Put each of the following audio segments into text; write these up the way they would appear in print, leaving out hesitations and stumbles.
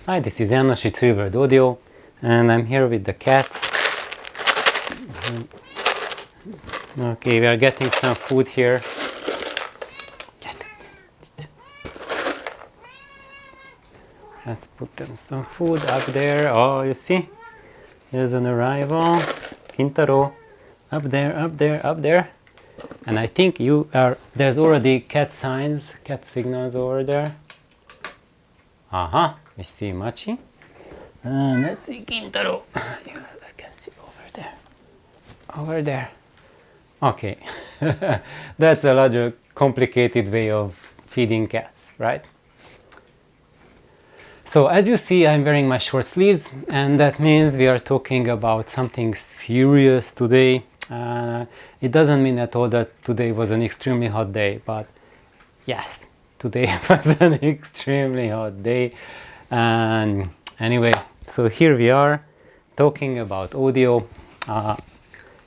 Hi, this is János, it's Reverb Audio, and I'm here with the cats. Okay, we are getting some food here. Let's put them some food up there. Oh, you see? There's an arrival. Kintaro. Up there, up there, up there. And I think there's already cat signs, cat signals over there. We see Machi. And let's see Kintaro. You can see over there. Over there. Okay. That's a rather complicated way of feeding cats, right? So as you see, I'm wearing my short sleeves, and that means we are talking about something serious today. It doesn't mean at all that today was an extremely hot day, but yes, today was an extremely hot day. And anyway, so here we are talking about audio.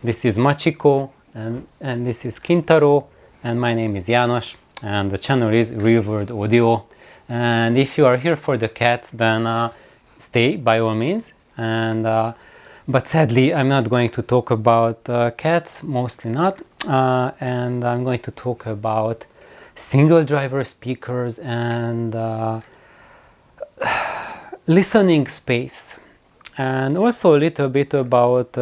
This is Machiko, and this is Kintaro, and my name is János, and the channel is Real World Audio. And if you are here for the cats, then stay by all means. But sadly, I'm not going to talk about cats, mostly not. And I'm going to talk about single driver speakers and listening space. And also a little bit about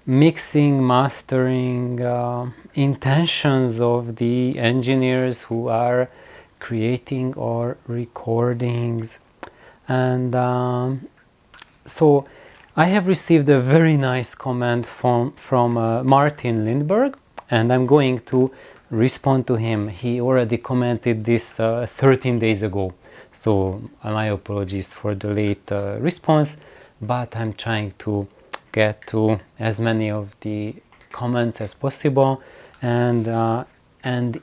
mixing, mastering, intentions of the engineers who are creating or recordings. And so I have received a very nice comment from Martin Lindberg, and I'm going to respond to him. He already commented this 13 days ago, so my apologies for the late response, but I'm trying to get to as many of the comments as possible, and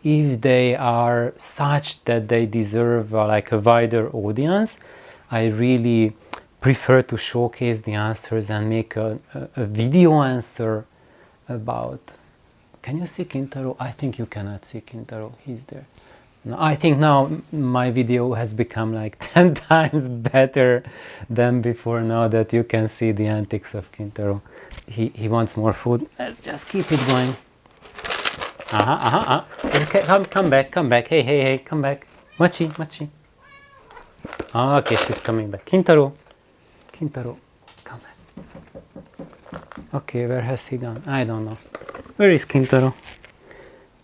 if they are such that they deserve like a wider audience, I really prefer to showcase the answers and make a video answer about... Can you see Kintaro? I think you cannot see Kintaro. He's there. No, I think now my video has become like 10 times better than before, now that you can see the antics of Kintaro. He wants more food. Let's just keep it going. Okay, come back. Hey, come back. Machi. Okay, she's coming back. Kintaro, come back. Okay, where has he gone? I don't know. Where is Kintaro?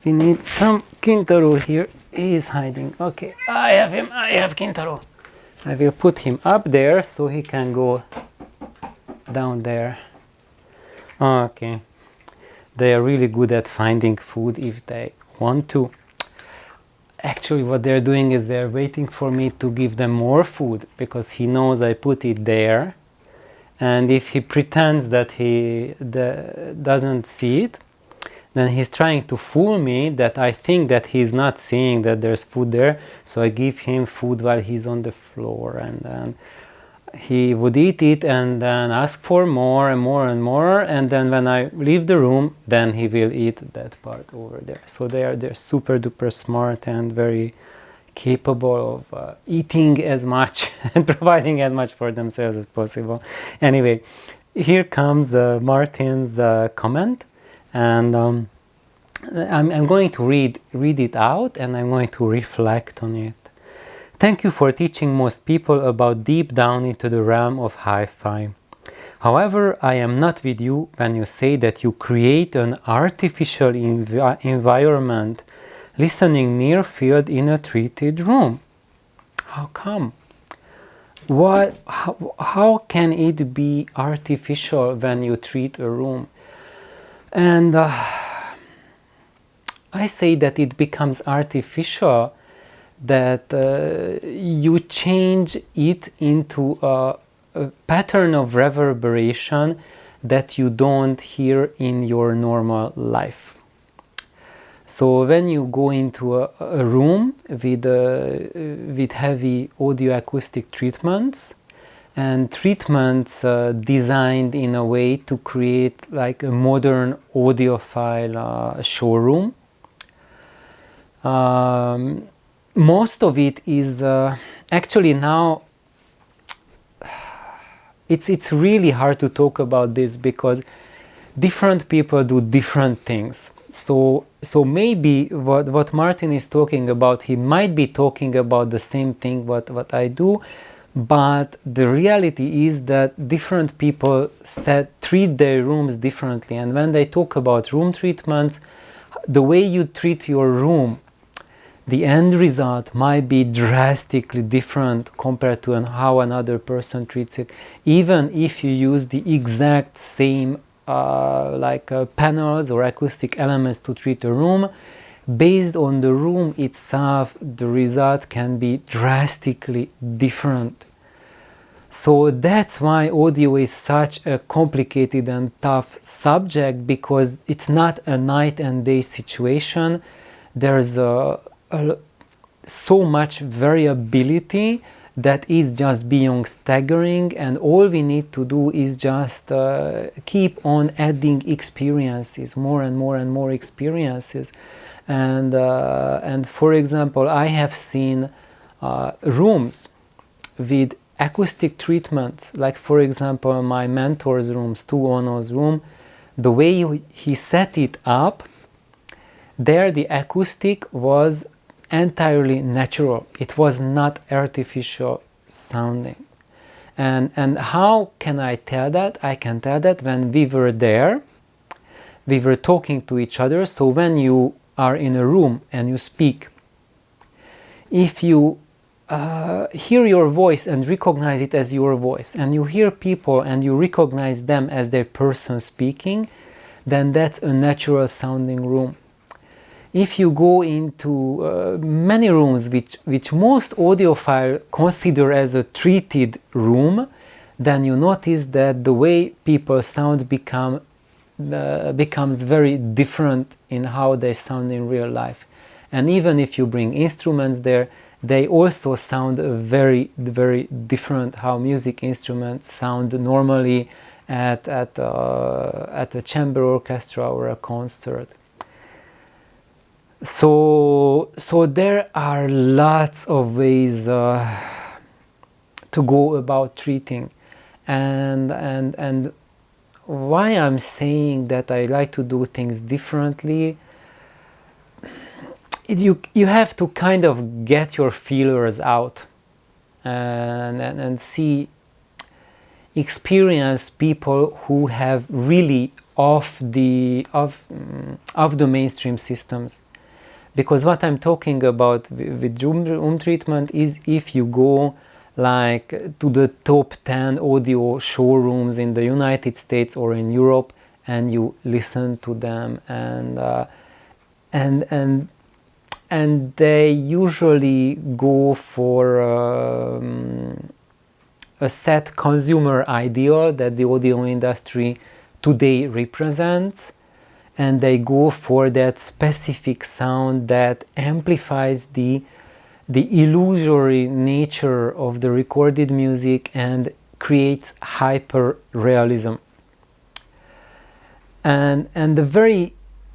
We need some Kintaro here. He is hiding. Okay, I have him. I have Kintaro. I will put him up there so he can go down there. Okay. They are really good at finding food if they want to. Actually, what they're doing is they're waiting for me to give them more food, because he knows I put it there. And if he pretends that he doesn't see it, then he's trying to fool me that I think that he's not seeing that there's food there. So I give him food while he's on the floor, and then he would eat it and then ask for more and more, and then when I leave the room, then he will eat that part over there. So they're super duper smart and very capable of eating as much and providing as much for themselves as possible. Anyway, here comes Martin's comment, and I'm going to read it out, and I'm going to reflect on it. Thank you for teaching most people about deep down into the realm of hi-fi. However, I am not with you when you say that you create an artificial environment listening near field in a treated room. How come? How can it be artificial when you treat a room? And I say that it becomes artificial that you change it into a pattern of reverberation that you don't hear in your normal life. So when you go into a room with heavy audio-acoustic treatments, and treatments designed in a way to create like a modern audiophile showroom, most of it is actually now it's really hard to talk about this because different people do different things. So maybe what Martin is talking about, he might be talking about the same thing what I do, but the reality is that different people treat their rooms differently. And when they talk about room treatments, the way you treat your room, the end result might be drastically different compared to how another person treats it, even if you use the exact same panels or acoustic elements to treat a room. Based on the room itself, the result can be drastically different. So that's why audio is such a complicated and tough subject, because it's not a night and day situation. There's so much variability that is just beyond staggering, and all we need to do is just keep on adding experiences, more and more and more experiences. And for example, I have seen rooms with acoustic treatments, like for example my mentor's room, Stu Ono's room. The way he set it up, there the acoustic was entirely natural. It was not artificial sounding. And how can I tell that? I can tell that when we were there, we were talking to each other. So when you are in a room and you speak, if you hear your voice and recognize it as your voice, and you hear people and you recognize them as their person speaking, then that's a natural sounding room. If you go into many rooms which most audiophiles consider as a treated room, then you notice that the way people sound becomes very different in how they sound in real life. And even if you bring instruments there, they also sound very, very different how music instruments sound normally at a chamber orchestra or a concert. So there are lots of ways to go about treating, and why I'm saying that I like to do things differently, you have to kind of get your feelers out and experience people who have really off the mainstream systems. Because what I'm talking about with room treatment is if you go like to the top 10 audio showrooms in the United States or in Europe, and you listen to them, and they usually go for a set consumer ideal that the audio industry today represents, and they go for that specific sound that amplifies the illusory nature of the recorded music and creates hyper realism. And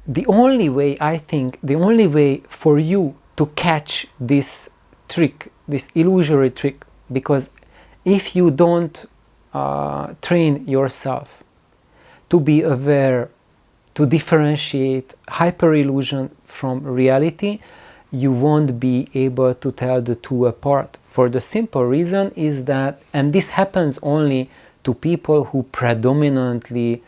the only way, I think, the only way for you to catch this trick, this illusory trick, because if you don't train yourself to be aware, to differentiate hyper-illusion from reality, you won't be able to tell the two apart. For the simple reason is that, and this happens only to people who predominantly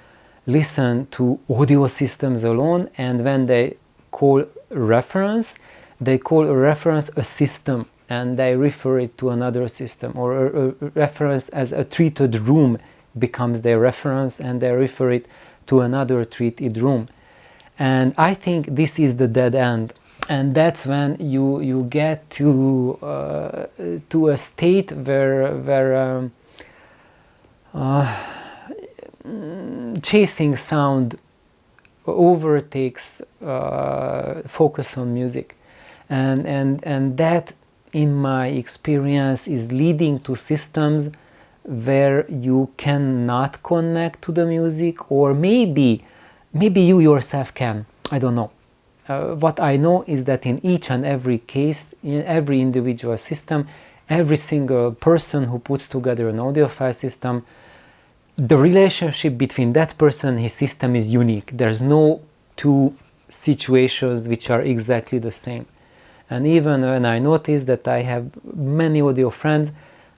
listen to audio systems alone, and when they call reference, they call a reference a system, and they refer it to another system, or a reference as a treated room becomes their reference, and they refer it to another treated room. And I think this is the dead end, and that's when you get to a state where chasing sound overtakes focus on music, and that, in my experience, is leading to systems where you cannot connect to the music, or maybe you yourself can, I don't know. What I know is that in each and every case, in every individual system, every single person who puts together an audiophile system the relationship between that person and his system is unique. There's no two situations which are exactly the same. And even when I notice that I have many audio friends,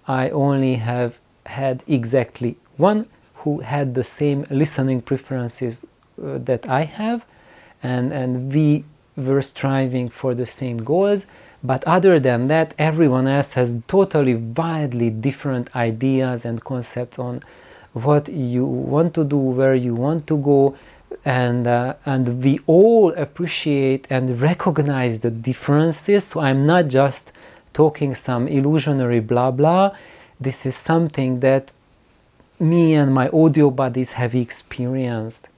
I only have had exactly one who had the same listening preferences that I have, and we were striving for the same goals. But other than that, everyone else has totally wildly different ideas and concepts on what you want to do, where you want to go, and we all appreciate and recognize the differences. So I'm not just talking some illusionary blah blah. This is something that me and my audio buddies have experienced.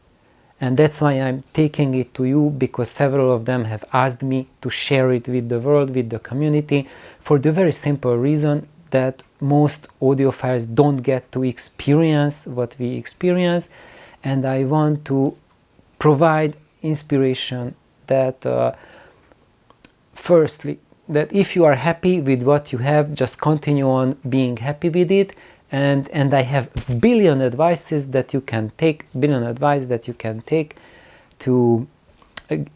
And that's why I'm taking it to you, because several of them have asked me to share it with the world, with the community, for the very simple reason that most audiophiles don't get to experience what we experience. And I want to provide inspiration that, firstly, that if you are happy with what you have, just continue on being happy with it. And I have billion advice that you can take to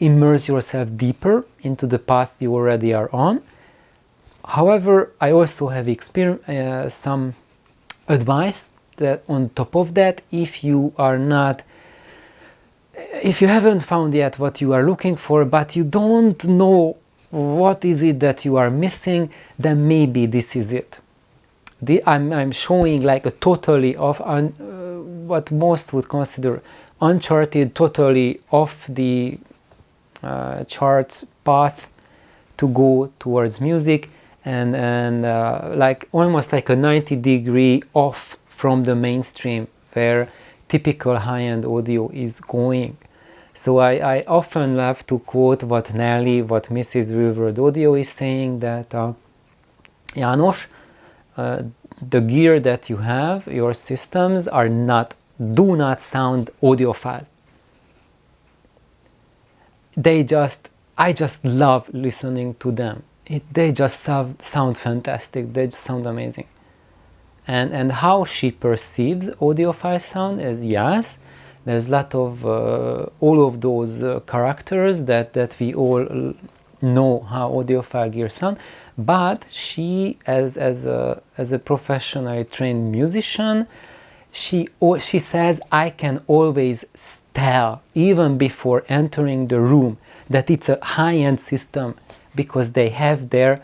immerse yourself deeper into the path you already are on. However, I also have some advice that on top of that, if you haven't found yet what you are looking for, but you don't know what is it that you are missing, then maybe this is it. I'm showing like a totally off, what most would consider uncharted, totally off the charts path to go towards music, and like almost like a 90-degree off from the mainstream where typical high-end audio is going. So I often love to quote what Nelly, what Mrs. Real-World Audio is saying, that János, the gear that you have, your systems do not sound audiophile. I just love listening to them. They just sound fantastic. They just sound amazing. And how she perceives audiophile sound is, yes, there's a lot of all of those characters that we all know how audiophile gear sound. But she, as a professionally trained musician, she says, I can always tell, even before entering the room, that it's a high-end system, because they have their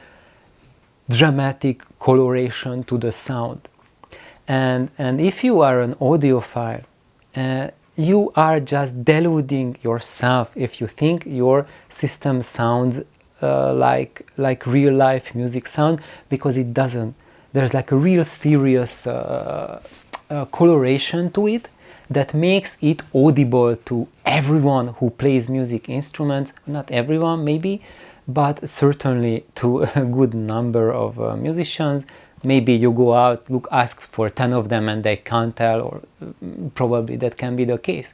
dramatic coloration to the sound. And if you are an audiophile, you are just deluding yourself if you think your system sounds like real life music sound, because it doesn't. There's like a real serious coloration to it that makes it audible to everyone who plays music instruments. Not everyone maybe, but certainly to a good number of musicians. Maybe you go out, ask for 10 of them and they can't tell, or probably that can be the case.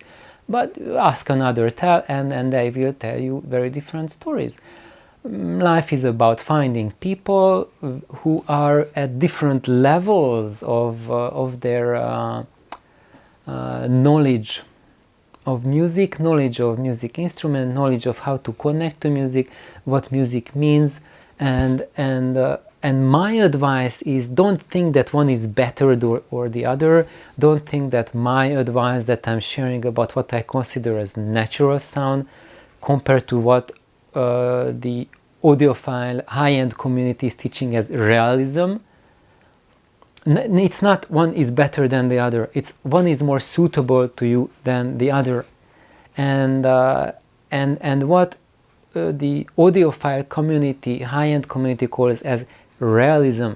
But ask another 10 and they will tell you very different stories. Life is about finding people who are at different levels of their knowledge of music, knowledge of music instrument, knowledge of how to connect to music, what music means, and my advice is, don't think that one is better or the other. Don't think that my advice that I'm sharing about what I consider as natural sound compared to what the audiophile high-end community is teaching as realism. It's not one is better than the other. It's one is more suitable to you than the other. And what the audiophile community, high-end community, calls as realism,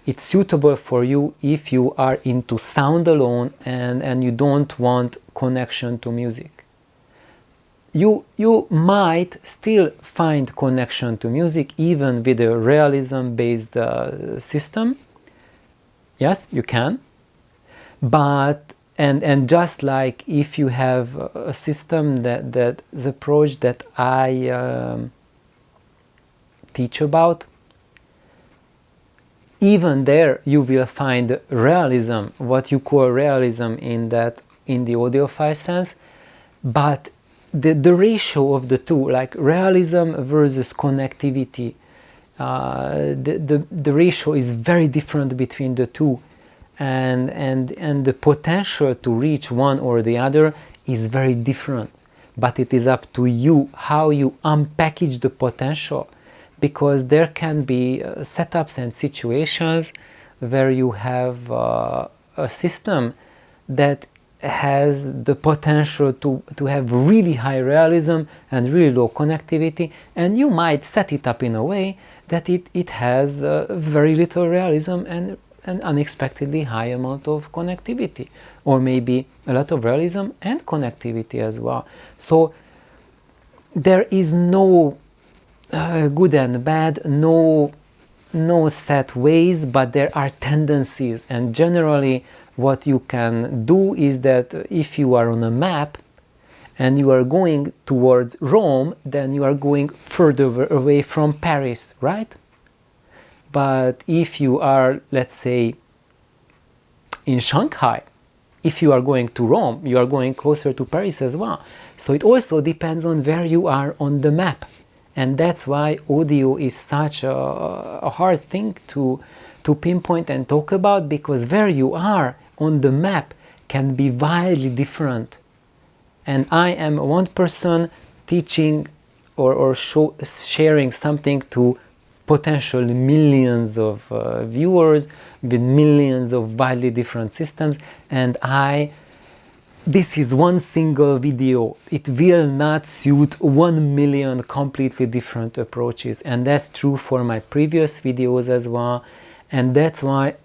it's suitable for you if you are into sound alone and you don't want connection to music. You might still find connection to music even with a realism-based system. Yes, you can. But and just like if you have a system that the approach that I teach about, even there you will find realism, what you call realism in the audiophile sense, but the ratio of the two, like realism versus connectivity, the ratio is very different between the two, and the potential to reach one or the other is very different. But it is up to you how you unpackage the potential, because there can be setups and situations where you have a system that has the potential to have really high realism and really low connectivity, and you might set it up in a way that it has very little realism and an unexpectedly high amount of connectivity, or maybe a lot of realism and connectivity as well. So there is no good and bad, no set ways, but there are tendencies. And generally what you can do is that if you are on a map and you are going towards Rome, then you are going further away from Paris, right? But if you are, let's say, in Shanghai, if you are going to Rome, you are going closer to Paris as well. So it also depends on where you are on the map. And that's why audio is such a hard thing to pinpoint and talk about, because where you are on the map can be wildly different. And I am one person teaching or sharing something to potentially millions of viewers with millions of wildly different systems, and this is one single video. It will not suit 1 million completely different approaches, and that's true for my previous videos as well. And that's why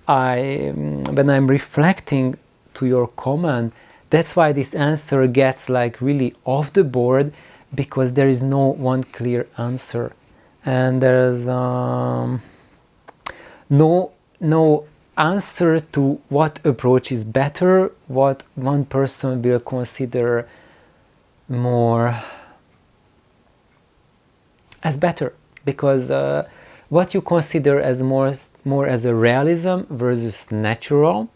when I'm reflecting to your comment, that's why this answer gets like really off the board, because there is no one clear answer, and there's no answer to what approach is better, what one person will consider more as better, because what you consider as more as a realism versus natural,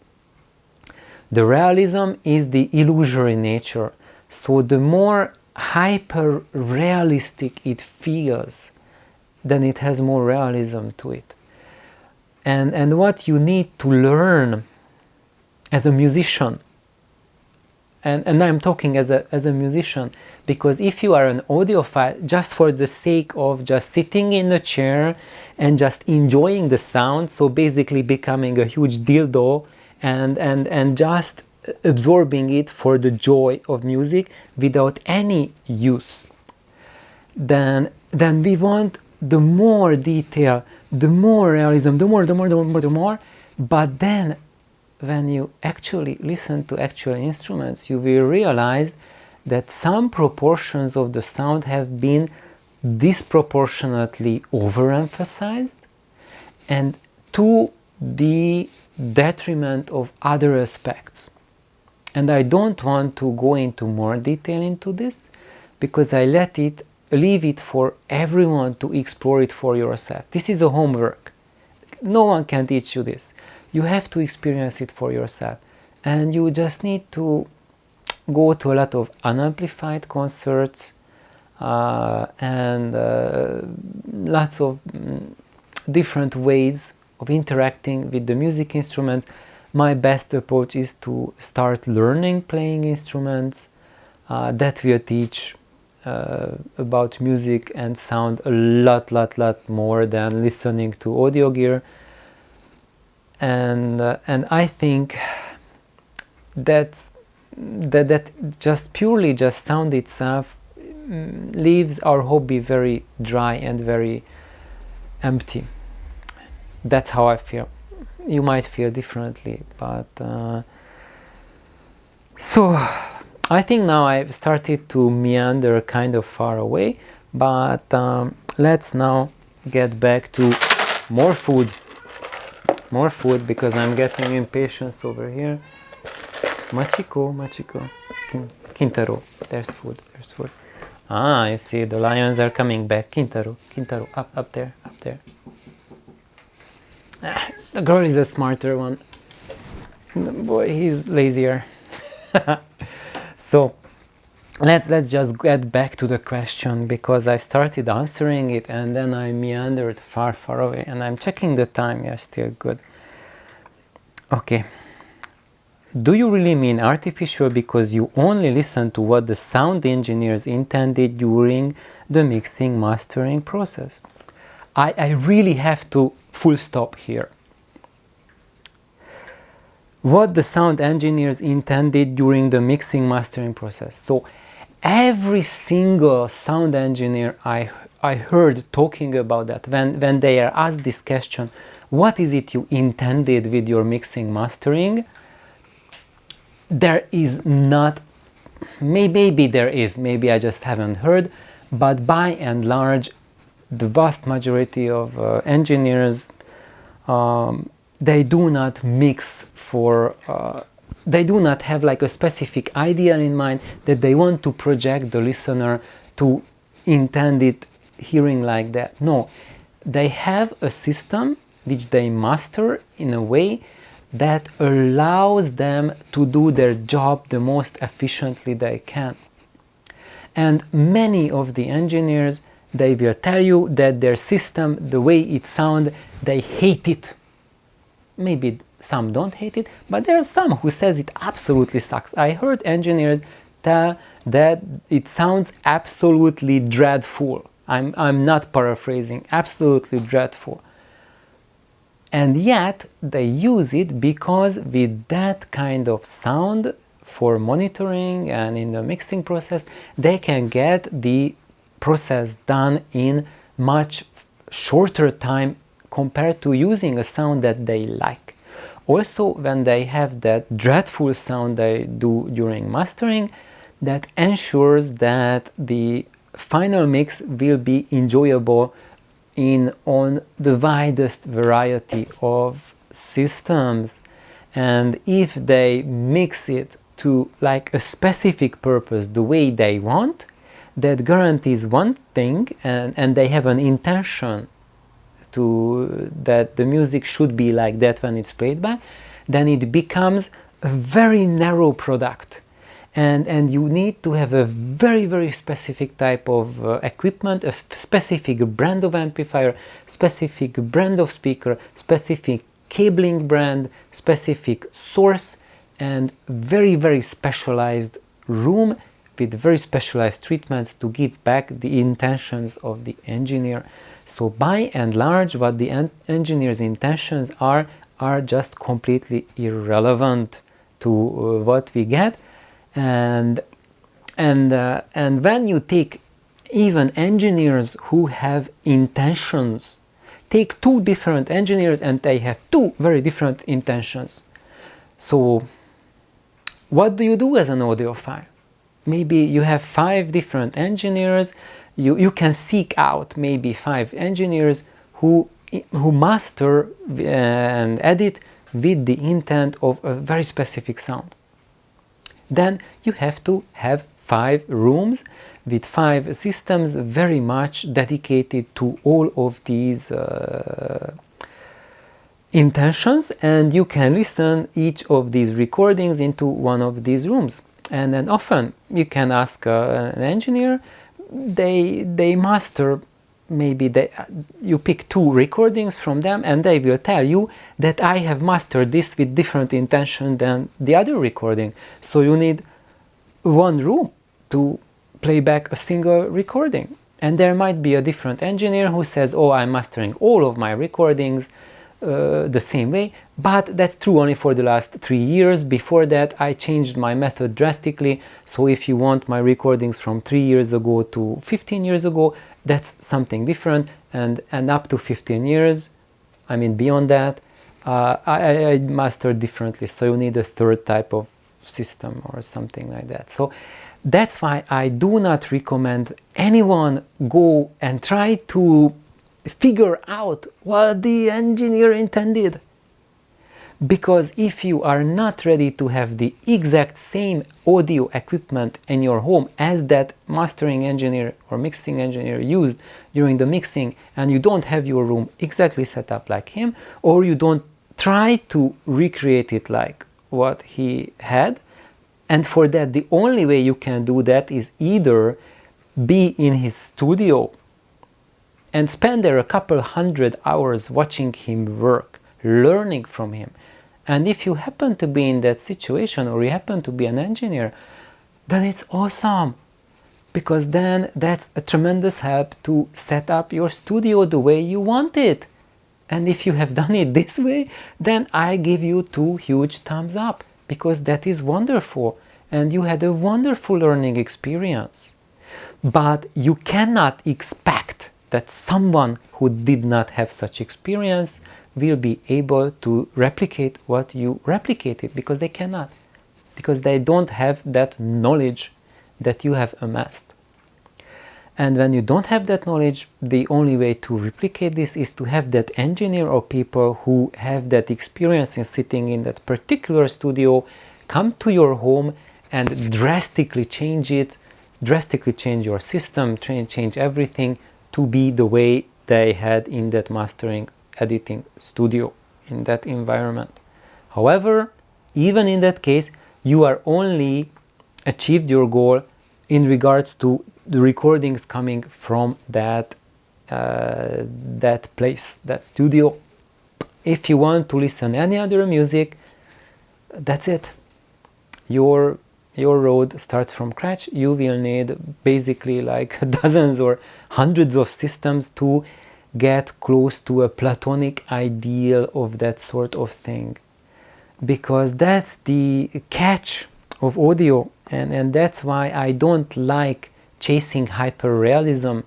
the realism is the illusory nature. So the more hyper realistic it feels, then it has more realism to it. And what you need to learn as a musician, and I'm talking as a musician, because if you are an audiophile just for the sake of just sitting in a chair and just enjoying the sound, so basically becoming a huge dildo and just absorbing it for the joy of music without any use, then we want the more detail, the more realism, the more. But then when you actually listen to actual instruments, you will realize that some proportions of the sound have been disproportionately overemphasized, and to the detriment of other aspects. And I don't want to go into more detail into this, because I leave it for everyone to explore it for yourself. This is a homework. No one can teach you this. You have to experience it for yourself. And you just need to go to a lot of unamplified concerts and lots of different ways of interacting with the music instrument. My best approach is to start learning playing instruments. That will teach about music and sound a lot more than listening to audio gear, and I think that just purely just sound itself leaves our hobby very dry and very empty. That's how I feel. You might feel differently, but so I think now I've started to meander kind of far away, but let's now get back to more food, because I'm getting impatient over here. Machiko, Kintaro, there's food. Ah, you see, the lions are coming back. Kintaro, up there. The girl is a smarter one. Boy, he's lazier. So let's just get back to the question, because I started answering it and then I meandered far away, and I'm checking the time. Yeah, still good. Okay. Do you really mean artificial because you only listen to what the sound engineers intended during the mixing mastering process? I really have to full stop here. What the sound engineers intended during the mixing mastering process. So every single sound engineer I heard talking about that, when they are asked this question, what is it you intended with your mixing mastering? There is not, maybe there is, maybe I just haven't heard, but by and large, the vast majority of engineers, they do not mix for, they do not have like a specific idea in mind that they want to project the listener to intend it hearing like that. No, they have a system which they master in a way that allows them to do their job the most efficiently they can. And many of the engineers, they will tell you that their system, the way it sounds, they hate it. Maybe some don't hate it, but there are some who says it absolutely sucks. I heard engineers tell that it sounds absolutely dreadful. I'm not paraphrasing, absolutely dreadful. And yet they use it because with that kind of sound for monitoring and in the mixing process, they can get the process done in much shorter time compared to using a sound that they like. Also, when they have that dreadful sound they do during mastering, that ensures that the final mix will be enjoyable on the widest variety of systems. And if they mix it to like a specific purpose the way they want, that guarantees one thing, and they have an intention to that the music should be like that when it's played back, then it becomes a very narrow product. And you need to have a very specific type of equipment, a specific brand of amplifier, specific brand of speaker, specific cabling brand, specific source, and very specialized room with very specialized treatments to give back the intentions of the engineer. So by and large, what the engineer's intentions are just completely irrelevant to what we get. And when you take even engineers who have intentions, take two different engineers and they have two very different intentions. So what do you do as an audiophile? Maybe you have 5 different engineers. You can seek out maybe 5 engineers who master and edit with the intent of a very specific sound. Then you have to have 5 rooms with 5 systems very much dedicated to all of these intentions, and you can listen each of these recordings into one of these rooms. And then often you can ask an engineer, they master, maybe you pick 2 recordings from them and they will tell you that I have mastered this with different intention than the other recording. So you need 1 room to play back a single recording. And there might be a different engineer who says, oh, I'm mastering all of my recordings the same way, but that's true only for the last 3 years. Before that I changed my method drastically, so if you want my recordings from 3 years ago to 15 years ago, that's something different, and up to 15 years, I mean beyond that, I mastered differently, so you need a 3rd type of system or something like that. So that's why I do not recommend anyone go and try to figure out what the engineer intended, Because if you are not ready to have the exact same audio equipment in your home as that mastering engineer or mixing engineer used during the mixing, and you don't have your room exactly set up like him, or you don't try to recreate it like what he had, and for that the only way you can do that is either be in his studio and spend there a couple hundred hours watching him work, learning from him. And if you happen to be in that situation, or you happen to be an engineer, then it's awesome, because then that's a tremendous help to set up your studio the way you want it. And if you have done it this way, then I give you 2 huge thumbs up, because that is wonderful and you had a wonderful learning experience. But you cannot expect that someone who did not have such experience will be able to replicate what you replicated, because they cannot, because they don't have that knowledge that you have amassed. And when you don't have that knowledge, the only way to replicate this is to have that engineer or people who have that experience in sitting in that particular studio come to your home and drastically change it, drastically change your system, change everything to be the way they had in that mastering editing studio, in that environment. However, even in that case, you are only achieved your goal in regards to the recordings coming from that place, that studio. If you want to listen any other music, that's it. Your road starts from scratch. You will need basically like dozens or hundreds of systems to get close to a platonic ideal of that sort of thing, because that's the catch of audio, and that's why I don't like chasing hyperrealism,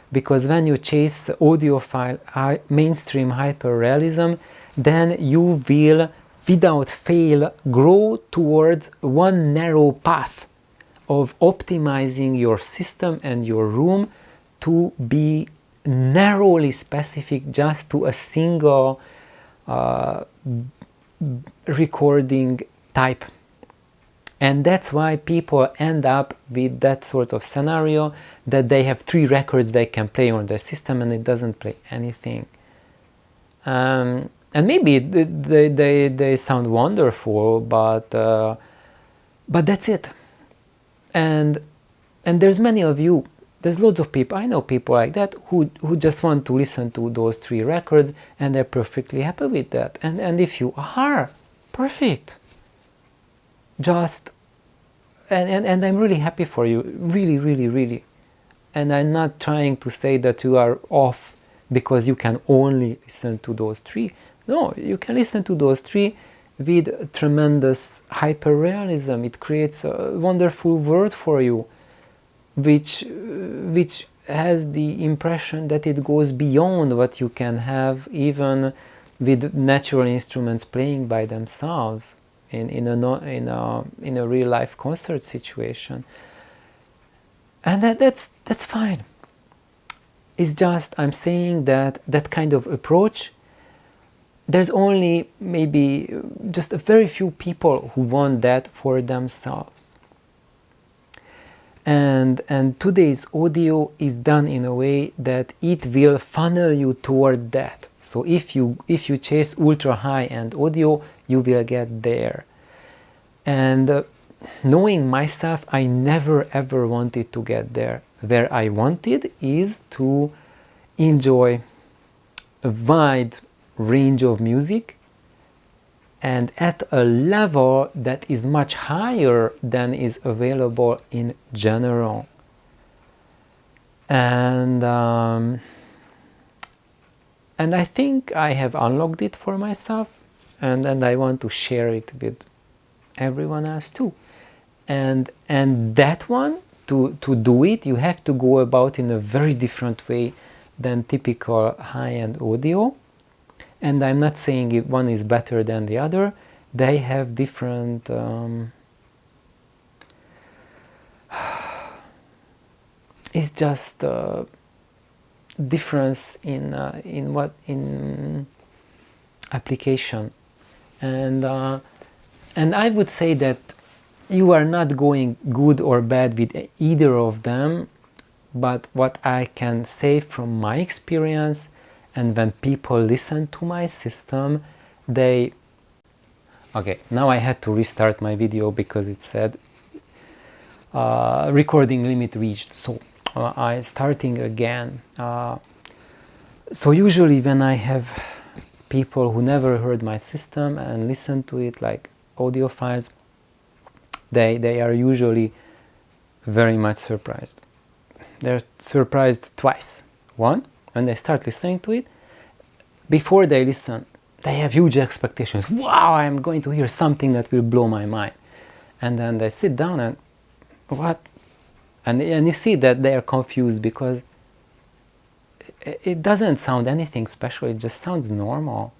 because when you chase audiophile mainstream hyperrealism, then you will without fail grow towards one narrow path of optimizing your system and your room to be narrowly specific just to a single recording type. And that's why people end up with that sort of scenario, that they have 3 records they can play on their system and it doesn't play anything. And maybe they sound wonderful, but that's it. And there's many of you, there's loads of people, I know people like that who just want to listen to those 3 records and they're perfectly happy with that. And if you are, perfect. Just, and I'm really happy for you, really, really, really. And I'm not trying to say that you are off because you can only listen to those 3. No, you can listen to those 3 with tremendous hyperrealism. It creates a wonderful world for you, which has the impression that it goes beyond what you can have even with natural instruments playing by themselves in a real life concert situation. And that's fine. It's just I'm saying that that kind of approach, there's only maybe just a very few people who want that for themselves. And today's audio is done in a way that it will funnel you towards that. So if you chase ultra high-end audio, you will get there. And knowing myself, I never ever wanted to get there. Where I wanted is to enjoy a wide range of music, and at a level that is much higher than is available in general. And I think I have unlocked it for myself, and I want to share it with everyone else too. And that one, to do it, you have to go about in a very different way than typical high-end audio. And I'm not saying if one is better than the other. They have different it's just a difference in application. And I would say that you are not going good or bad with either of them, but what I can say from my experience, and when people listen to my system, they... Okay, now I had to restart my video because it said recording limit reached, so I'm starting again. So usually when I have people who never heard my system and listen to it, like audiophiles, they are usually very much surprised. They're surprised twice. One, when they start listening to it, before they listen, they have huge expectations. Wow, I'm going to hear something that will blow my mind. And then they sit down and, what? And you see that they are confused because it doesn't sound anything special, it just sounds normal.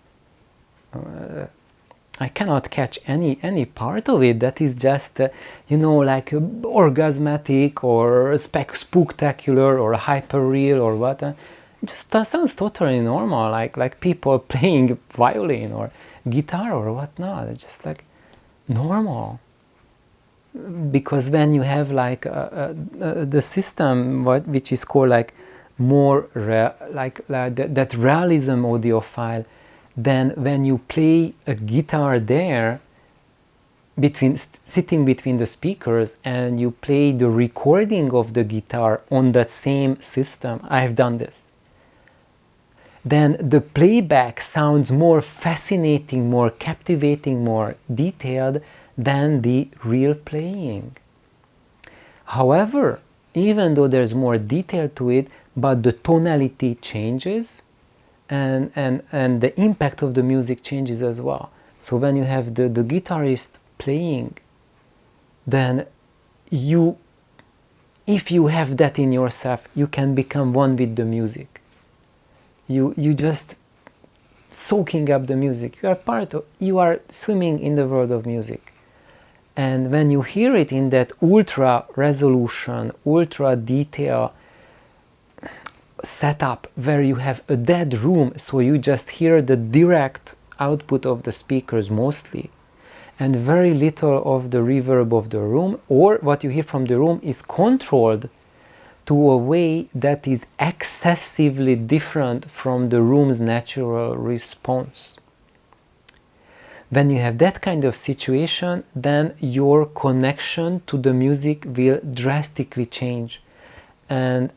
I cannot catch any part of it that is just, like orgasmatic or spectacular or hyper real or what. It just sounds totally normal, like people playing violin or guitar or whatnot. It's just like normal. Because when you have like the system which is called like more that realism audiophile, then when you play a guitar there, sitting between the speakers, and you play the recording of the guitar on that same system, I've done this, then the playback sounds more fascinating, more captivating, more detailed than the real playing. However, even though there's more detail to it, but the tonality changes, and the impact of the music changes as well. So when you have the guitarist playing, then if you have that in yourself, you can become one with the music. You just soaking up the music. You are swimming in the world of music. And when you hear it in that ultra resolution, ultra detail setup where you have a dead room, so you just hear the direct output of the speakers mostly, and very little of the reverb of the room, or what you hear from the room is controlled to a way that is excessively different from the room's natural response. When you have that kind of situation, then your connection to the music will drastically change, and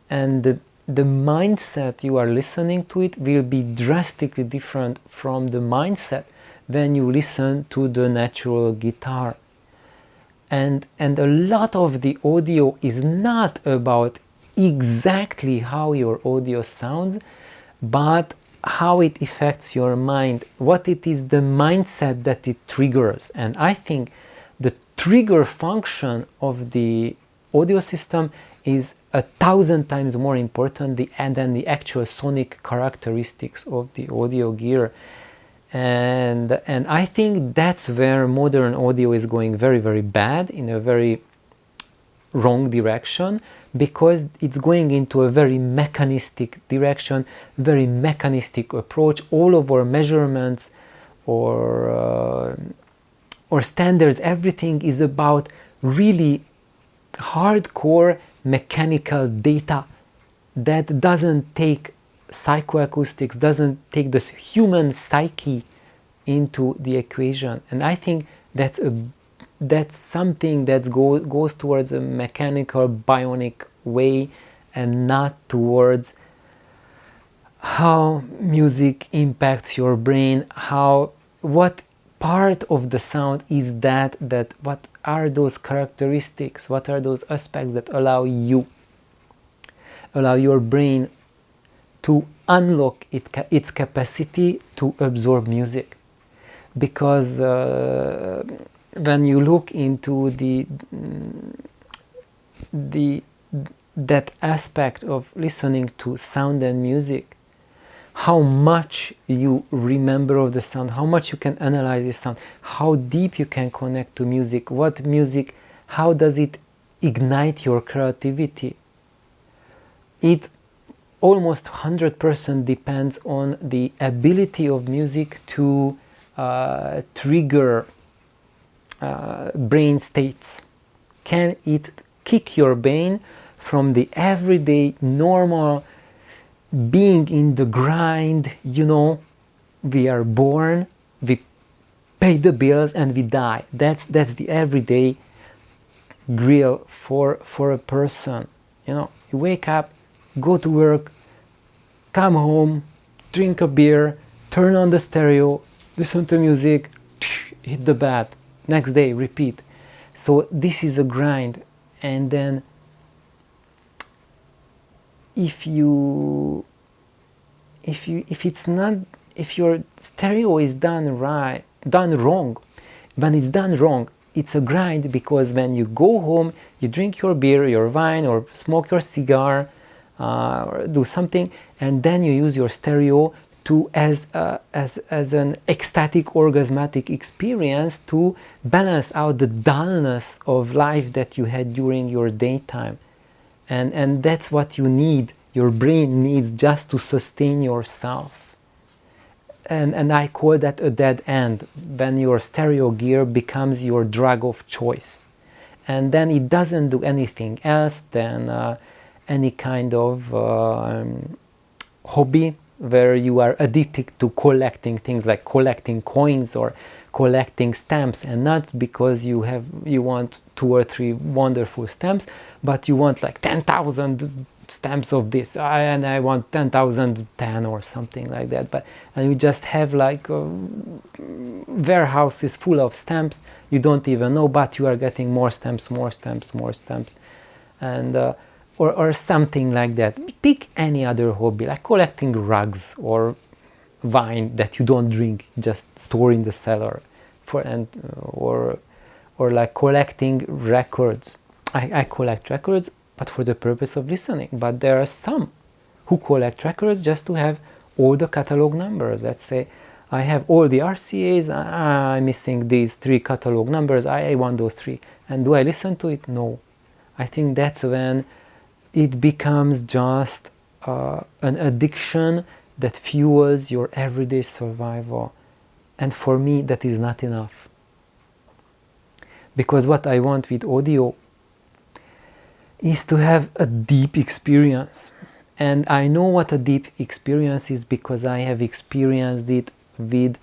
the mindset you are listening to it will be drastically different from the mindset when you listen to the natural guitar. And a lot of the audio is not about exactly how your audio sounds, but how it affects your mind, what it is, the mindset that it triggers. And I think the trigger function of the audio system is 1,000 times more important than the actual sonic characteristics of the audio gear. And I think that's where modern audio is going very, very bad, in a very wrong direction, because it's going into a very mechanistic direction, very mechanistic approach. All of our measurements or standards, everything is about really hardcore mechanical data that doesn't take psychoacoustics, doesn't take this human psyche into the equation. And I think that's something that goes towards a mechanical, bionic way, and not towards how music impacts your brain, what part of the sound is that what are those characteristics, what are those aspects that allow your brain to unlock its capacity to absorb music. Because when you look into that aspect of listening to sound and music, how much you remember of the sound, how much you can analyze the sound, how deep you can connect to music, how does it ignite your creativity. It almost 100% depends on the ability of music to trigger brain states? Can it kick your brain from the everyday normal being in the grind? You know, we are born, we pay the bills, and we die. That's the everyday grill for a person. You know, you wake up, go to work, come home, drink a beer, turn on the stereo, listen to music, hit the bed, next day repeat. So this is a grind. And then if your stereo is done wrong, when it's done wrong, it's a grind, because when you go home, you drink your beer, your wine, or smoke your cigar, or do something, and then you use your stereo to as an ecstatic, orgasmatic experience to balance out the dullness of life that you had during your daytime. And that's what you need, your brain needs, just to sustain yourself. And I call that a dead end, when your stereo gear becomes your drug of choice. And then it doesn't do anything else than any kind of hobby where you are addicted to collecting things, like collecting coins or collecting stamps, and not because you want 2 or 3 wonderful stamps, but you want like 10,000 stamps of this, and I want 10,010 or something like that. And you just have like warehouses full of stamps, you don't even know, but you are getting more stamps, and or something like that. Pick any other hobby, like collecting rugs or wine that you don't drink, just store in the cellar, or like collecting records. I collect records, but for the purpose of listening. But there are some who collect records just to have all the catalog numbers. Let's say I have all the RCAs, I'm missing these 3 catalog numbers, I want those 3. And do I listen to it? No. I think that's when it becomes just an addiction that fuels your everyday survival. And for me, that is not enough. Because what I want with audio is to have a deep experience. And I know what a deep experience is because I have experienced it with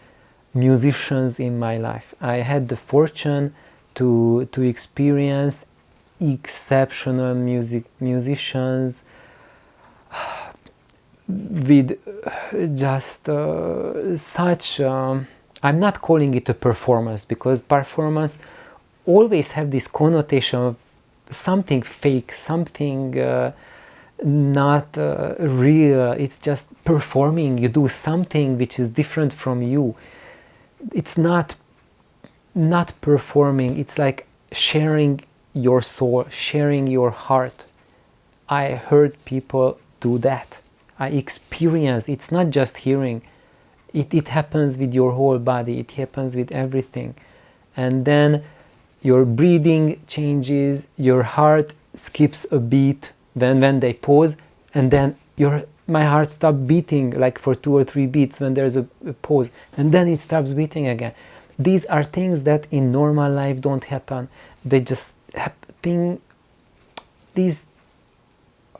musicians in my life. I had the fortune to experience exceptional musicians with just such I'm not calling it a performance, because performance always have this connotation of something fake, something not real. It's just performing. You do something which is different from you. It's not performing. It's like sharing your soul, sharing your heart. I heard people do that. I experienced. It's not just hearing. It happens with your whole body. It happens with everything. And then your breathing changes, your heart skips a beat when they pause, and then my heart stops beating like for 2 or 3 beats when there's a pause, and then it stops beating again. These are things that in normal life don't happen. They just happen. These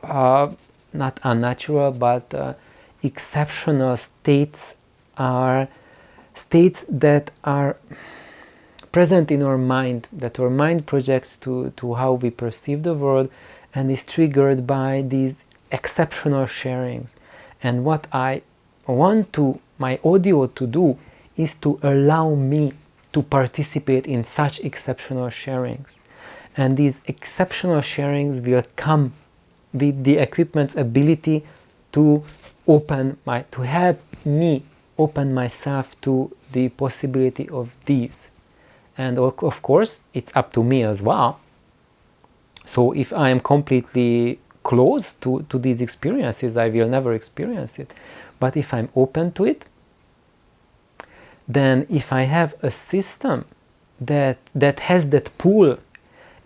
not unnatural, but exceptional states are states that are present in our mind, that our mind projects to how we perceive the world, and is triggered by these exceptional sharings. And what I want my audio to do is to allow me to participate in such exceptional sharings. And these exceptional sharings will come with the equipment's ability to help me open myself to the possibility of these. And of course, it's up to me as well. So if I am completely closed to these experiences, I will never experience it. But if I'm open to it, then if I have a system that has that pull,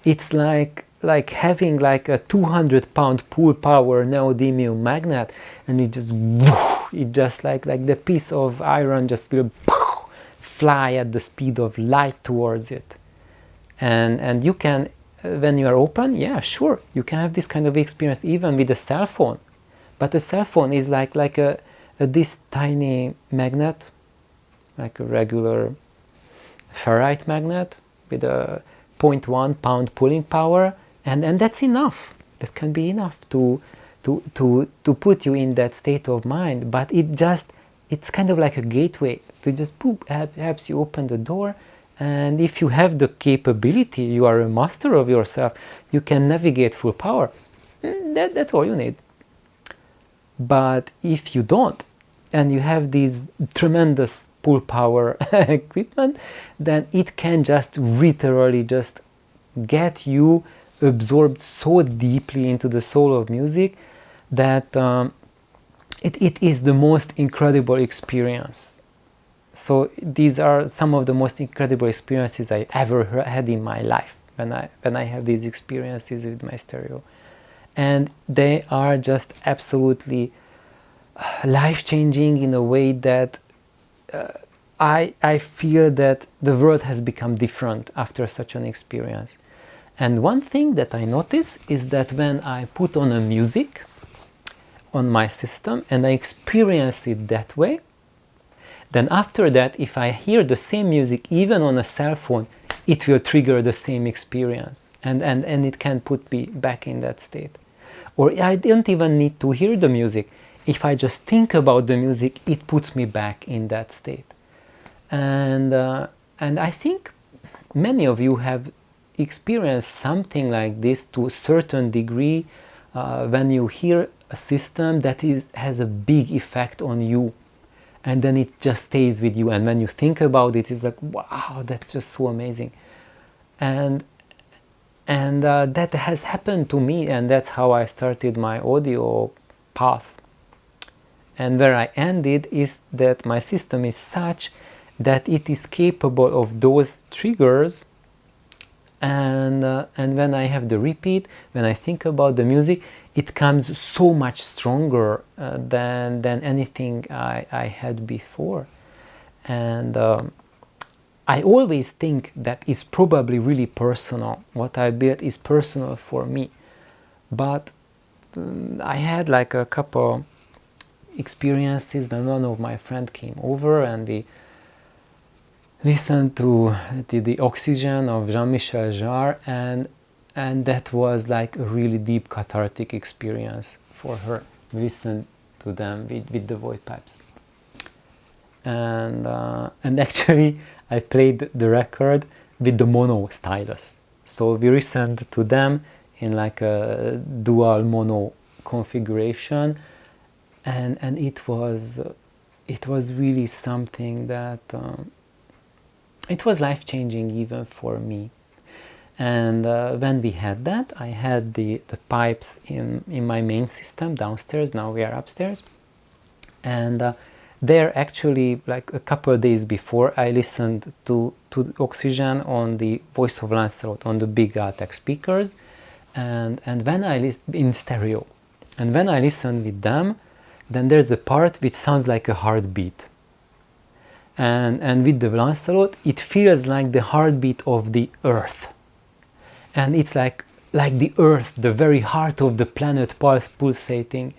it's like having like a 200-pound pull power neodymium magnet, and it just like the piece of iron just will fly at the speed of light towards it. And you can, when you are open, yeah, sure, you can have this kind of experience even with a cell phone. But a cell phone is like this tiny magnet, like a regular ferrite magnet with a 0.1 pound pulling power, and that's enough. That can be enough to put you in that state of mind. But it's kind of like a gateway to just helps you open the door. And if you have the capability, you are a master of yourself, you can navigate full power. That's all you need. But if you don't, and you have these tremendous pull power equipment, then it can just literally just get you absorbed so deeply into the soul of music that it is the most incredible experience. So these are some of the most incredible experiences I ever had in my life when I have these experiences with my stereo. And they are just absolutely life-changing in a way that I feel that the world has become different after such an experience. And one thing that I notice is that when I put on a music on my system and I experience it that way, then after that, if I hear the same music even on a cell phone, it will trigger the same experience, and it can put me back in that state. Or I don't even need to hear the music. If I just think about the music, it puts me back in that state. And I think many of you have experienced something like this to a certain degree when you hear a system that has a big effect on you, and then it just stays with you, and when you think about it, it's like, wow, that's just so amazing. And that has happened to me, and that's how I started my audio path. And where I ended is that my system is such that it is capable of those triggers, and when I have the repeat, when I think about the music, it comes so much stronger than anything I had before. And I always think that is probably really personal. What I built is personal for me. But I had like a couple experiences when one of my friends came over and we listened to the Oxygen of Jean-Michel Jarre, and that was like a really deep cathartic experience for her. We listened to them with the void pipes. And actually I played the record with the mono stylus. So we listened to them in like a dual mono configuration, and it was really something that it was life-changing even for me. And when we had that, I had the pipes in my main system downstairs. Now we are upstairs, and there actually, like a couple of days before, I listened to Oxygen on the Voice of Lancelot on the big Altec speakers, and when I listened in stereo, and when I listened with them, then there's a part which sounds like a heartbeat. And with the Lancelot, it feels like the heartbeat of the Earth. And it's like the Earth, the very heart of the planet pulsating.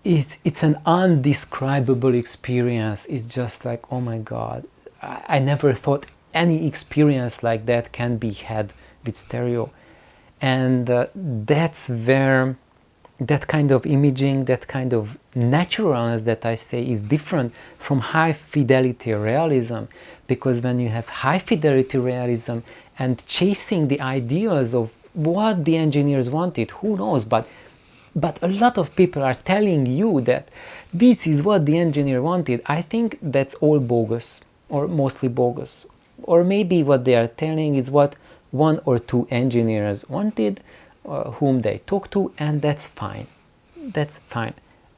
It's an undescribable experience. It's just like, oh my God, I never thought any experience like that can be had with stereo. And that's where that kind of imaging, that kind of naturalness that I say is different from high fidelity realism. Because when you have high fidelity realism and chasing the ideals of what the engineers wanted, who knows, but a lot of people are telling you that this is what the engineer wanted. I think that's all bogus, or mostly bogus. Or maybe what they are telling is what one or two engineers wanted, whom they talk to, and that's fine. That's fine.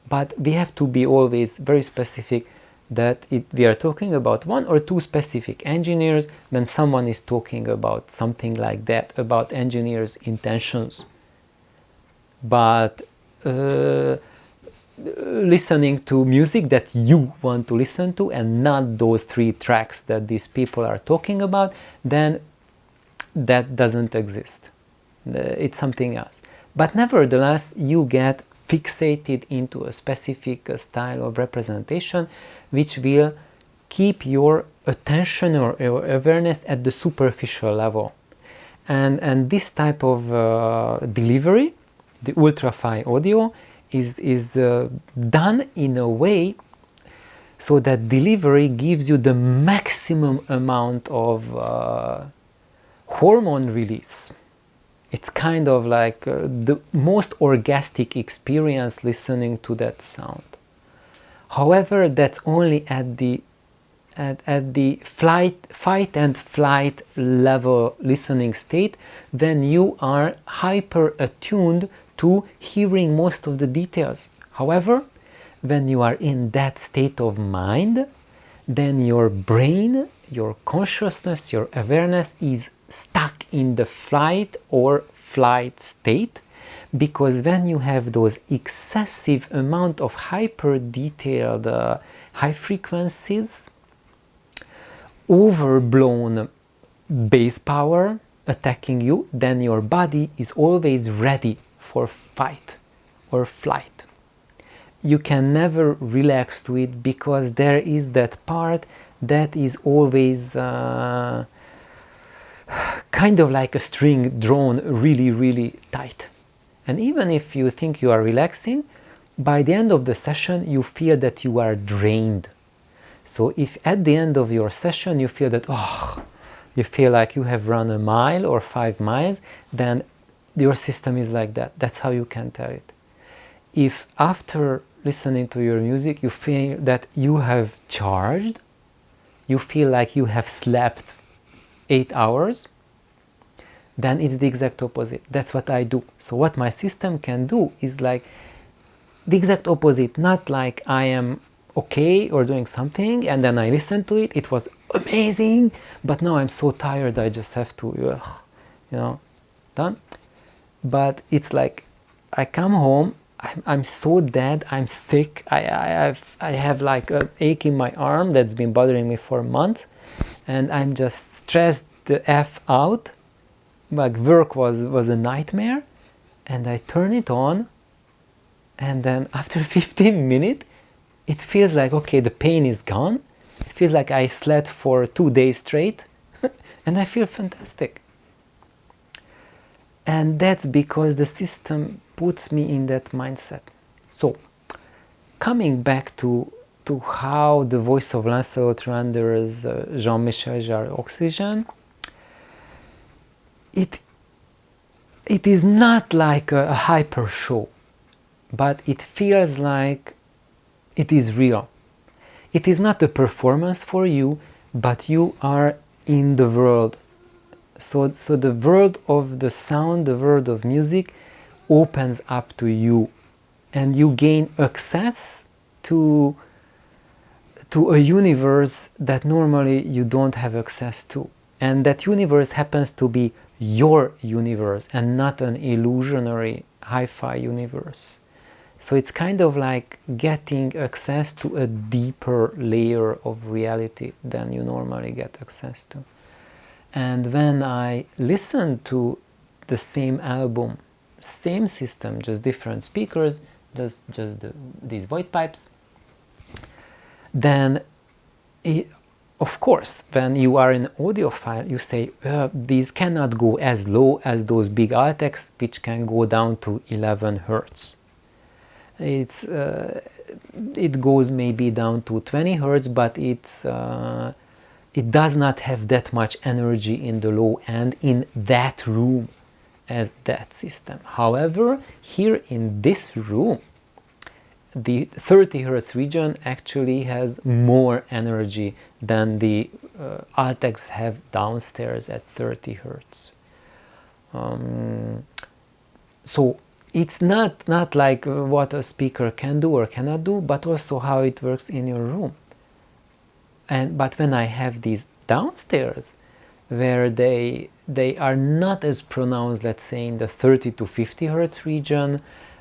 But we have to be always very specific that we are talking about one or two specific engineers when someone is talking about something like that, about engineers' intentions. But listening to music that you want to listen to and not those 3 tracks that these people are talking about, then that doesn't exist. It's something else. But nevertheless, you get fixated into a specific style of representation which will keep your attention or your awareness at the superficial level. And this type of delivery, the ultra-fi audio, is done in a way so that delivery gives you the maximum amount of hormone release. It's kind of like the most orgastic experience listening to that sound. However, that's only at the fight and flight level listening state, when you are hyper attuned to hearing most of the details. However, when you are in that state of mind, then your brain, your consciousness, your awareness is stuck in the fight or flight state, because when you have those excessive amount of hyper detailed high frequencies, overblown bass power attacking you, then your body is always ready for fight or flight. You can never relax to it, because there is that part that is always kind of like a string drawn really, really tight. And even if you think you are relaxing, by the end of the session you feel that you are drained. So if at the end of your session you feel that, you feel like you have run a mile or 5 miles, then your system is like that. That's how you can tell it. If after listening to your music you feel that you have charged, you feel like you have slept 8 hours, then it's the exact opposite. That's what I do. So what my system can do is like the exact opposite. Not like I am okay or doing something and then I listen to it, it was amazing, but now I'm so tired I just have to, done. But it's like I come home, I'm so dead, I'm sick, I have like an ache in my arm that's been bothering me for months, and I'm just stressed the F out, like work was a nightmare, and I turn it on, and then after 15 minutes, it feels like, okay, the pain is gone, it feels like I slept for 2 days straight, and I feel fantastic. And that's because the system puts me in that mindset. So, coming back to how the voice of Lancelot renders Jean-Michel Jarre oxygen, it is not like a hyper show, but it feels like it is real. It is not a performance for you, but you are in the world. So the world of the sound, the world of music opens up to you, and you gain access to a universe that normally you don't have access to. And that universe happens to be your universe and not an illusionary hi-fi universe. So it's kind of like getting access to a deeper layer of reality than you normally get access to. And when I listen to the same album, same system, just different speakers, just these void pipes, then of course, when you are an audiophile, you say, these cannot go as low as those big Altecs, which can go down to 11 Hertz. It goes maybe down to 20 Hertz, but it does not have that much energy in the low end in that room as that system. However, here in this room, the 30 Hertz region actually has more energy than the Altecs have downstairs at 30 Hertz. So it's not like what a speaker can do or cannot do, but also how it works in your room. But when I have these downstairs, where they are not as pronounced, let's say in the 30 to 50 Hertz region,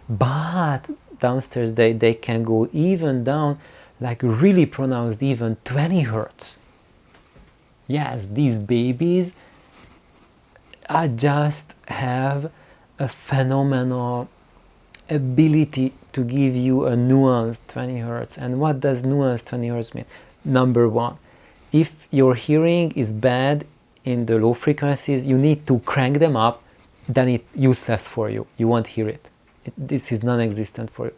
but downstairs, they can go even down, like really pronounced, even 20 hertz. Yes, these babies just have a phenomenal ability to give you a nuanced 20 hertz. And what does nuanced 20 hertz mean? Number one, if your hearing is bad in the low frequencies, you need to crank them up, then it's useless for you. You won't hear it. This is non-existent for you.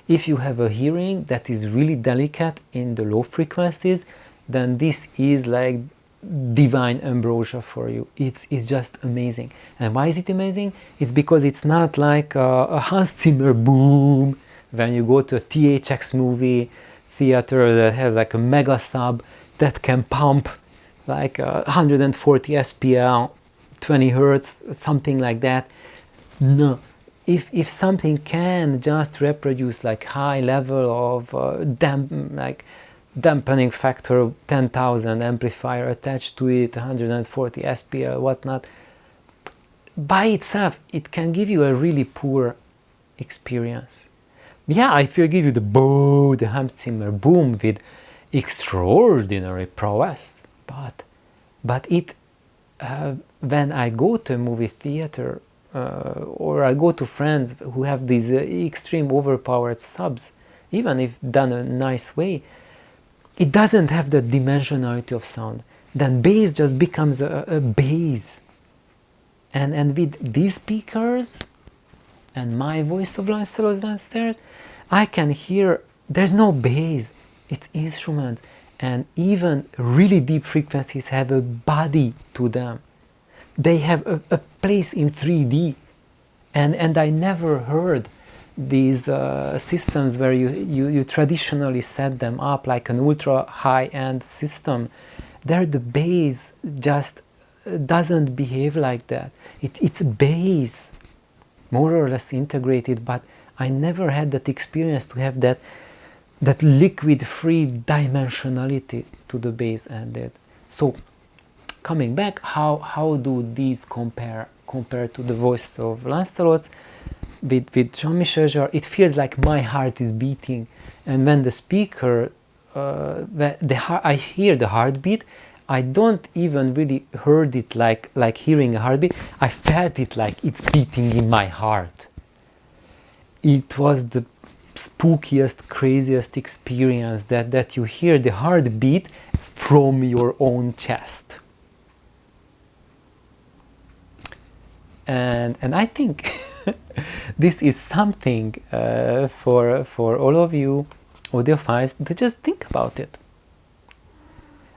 If you have a hearing that is really delicate in the low frequencies, then this is like divine ambrosia for you. It's just amazing. And why is it amazing? It's because it's not like a Hans Zimmer boom when you go to a THX movie theater that has like a mega sub that can pump like 140 SPL, 20 hertz, something like that. No. If something can just reproduce like high level of dampening factor 10,000 amplifier attached to it, 140 SPL, whatnot, by itself it can give you a really poor experience. Yeah, it will give you the Hans Zimmer boom with extraordinary prowess, but it when I go to a movie theater or I go to friends who have these extreme overpowered subs, even if done a nice way, it doesn't have the dimensionality of sound. Then bass just becomes a bass. And with these speakers and my voice of Lancelot downstairs, I can hear there's no bass, it's instrument. And even really deep frequencies have a body to them. They have a place in 3D. And I never heard these systems where you traditionally set them up like an ultra high-end system. There the bass just doesn't behave like that. It's bass, more or less integrated, but I never had that experience to have that liquid-free dimensionality to the bass ended. So coming back, how do these compare to the voice of Lancelot? With Jean-Michel Jarre, it feels like my heart is beating, and when the speaker, I hear the heartbeat, I don't even really heard it like hearing a heartbeat. I felt it like it's beating in my heart. It was the spookiest, craziest experience that you hear the heartbeat from your own chest. And I think this is something for all of you audiophiles to just think about it.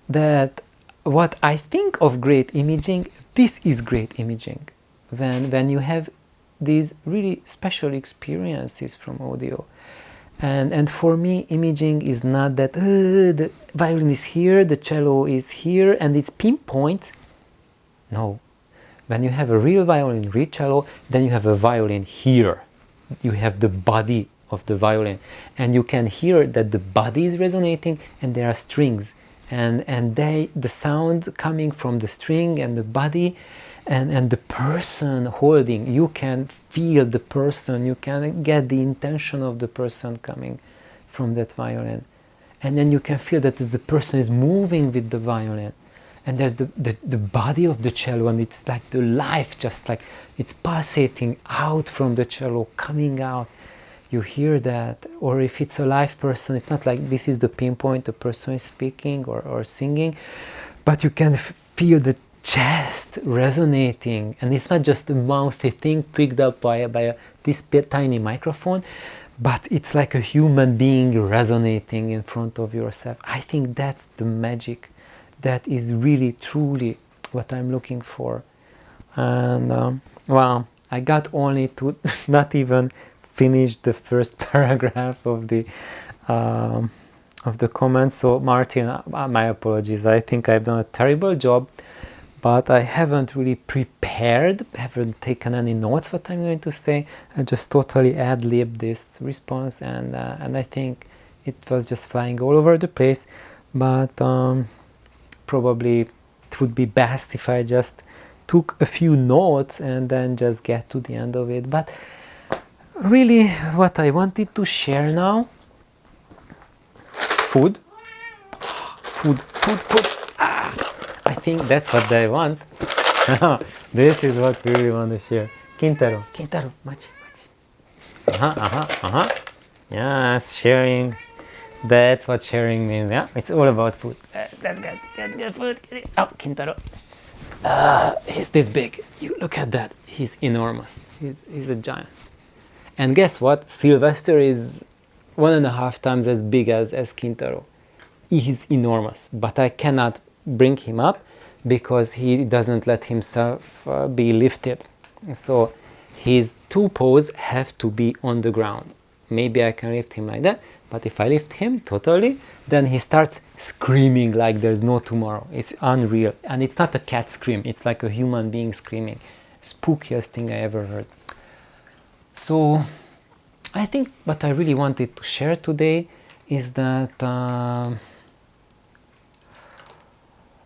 That what I think of great imaging, this is great imaging. When you have these really special experiences from audio. And for me, imaging is not that the violin is here, the cello is here, and it's pinpoint. No. When you have a real violin, real cello, then you have a violin here. You have the body of the violin. And you can hear that the body is resonating and there are strings. And the sound coming from the string and the body and the person holding, you can feel the person, you can get the intention of the person coming from that violin. And then you can feel that the person is moving with the violin. And there's the body of the cello, and it's like the life, just like it's pulsating out from the cello, coming out. You hear that. Or if it's a live person, it's not like this is the pinpoint, the person is speaking or singing, but you can feel the chest resonating, and it's not just a mouthy thing picked up by this tiny microphone, but it's like a human being resonating in front of yourself. I think that's the magic. That is really, truly what I'm looking for. And well, I got only to not even finish the first paragraph of the comments. So Martin, my apologies. I think I've done a terrible job, but I haven't really prepared, haven't taken any notes what I'm going to say. I just totally ad-libbed this response, and I think it was just flying all over the place. But probably it would be best if I just took a few notes and then just get to the end of it. But really what I wanted to share now, food. I think that's what I want. This is what we really want to share. Kintaro, machi. Yes, sharing. That's what sharing means, yeah? It's all about food. That's good. Get food. Get it. Oh, Kintaro. He's this big. You look at that. He's enormous. He's a giant. And guess what? Sylvester is 1.5 times as big as Kintaro. He's enormous, but I cannot bring him up because he doesn't let himself be lifted. So his 2 paws have to be on the ground. Maybe I can lift him like that, but if I lift him totally, then he starts screaming like there's no tomorrow. It's unreal. And it's not a cat scream, it's like a human being screaming. Spookiest thing I ever heard. So I think what I really wanted to share today is that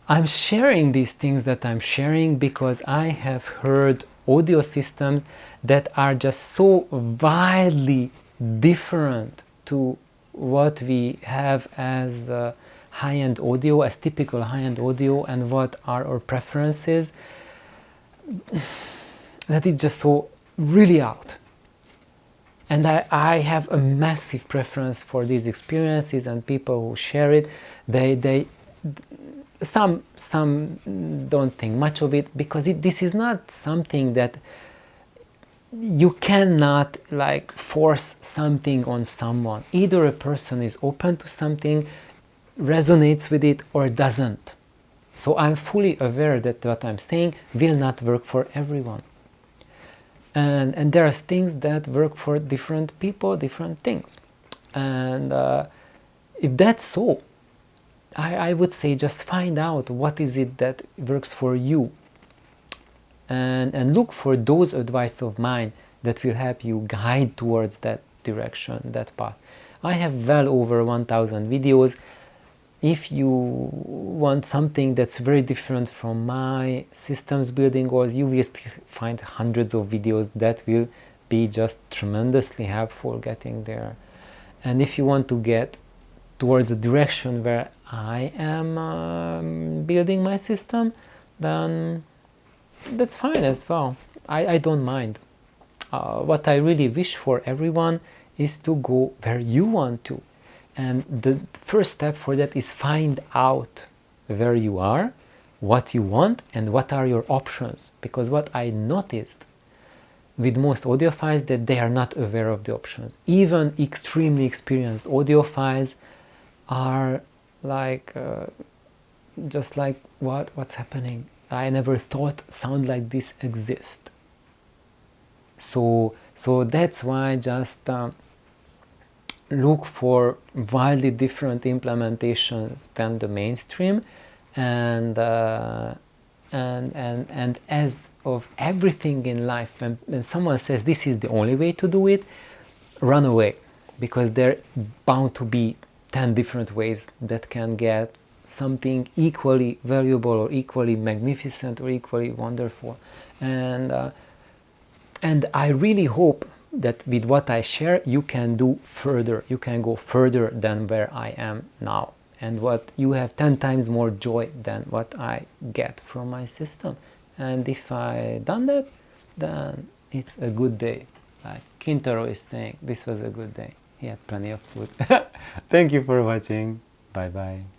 I'm sharing these things that I'm sharing because I have heard audio systems that are just so wildly different to what we have as high-end audio, as typical high-end audio, and what are our preferences, that is just so really out. And I have a massive preference for these experiences and people who share it. Some don't think much of it because this is not something that you cannot like force something on someone. Either a person is open to something, resonates with it, or doesn't. So I'm fully aware that what I'm saying will not work for everyone. And there are things that work for different people, different things. And if that's so, I would say just find out what is it that works for you. And look for those advice of mine that will help you guide towards that direction, that path. I have well over 1,000 videos. If you want something that's very different from my systems building goals, you will find hundreds of videos that will be just tremendously helpful getting there. And if you want to get towards a direction where I am building my system, then that's fine as well. I don't mind. What I really wish for everyone is to go where you want to. And the first step for that is find out where you are, what you want, and what are your options. Because what I noticed with most audiophiles that they are not aware of the options. Even extremely experienced audiophiles are like, just like, what's happening? I never thought sound like this exists. So that's why just look for wildly different implementations than the mainstream, and as of everything in life, when someone says this is the only way to do it, run away, because there are bound to be 10 different ways that can get something equally valuable or equally magnificent or equally wonderful. And I really hope that with what I share, you can do further. You can go further than where I am now. And what you have 10 times more joy than what I get from my system. And if I done that, then it's a good day. Like Kintaro is saying, this was a good day. He had plenty of food. Thank you for watching. Bye bye.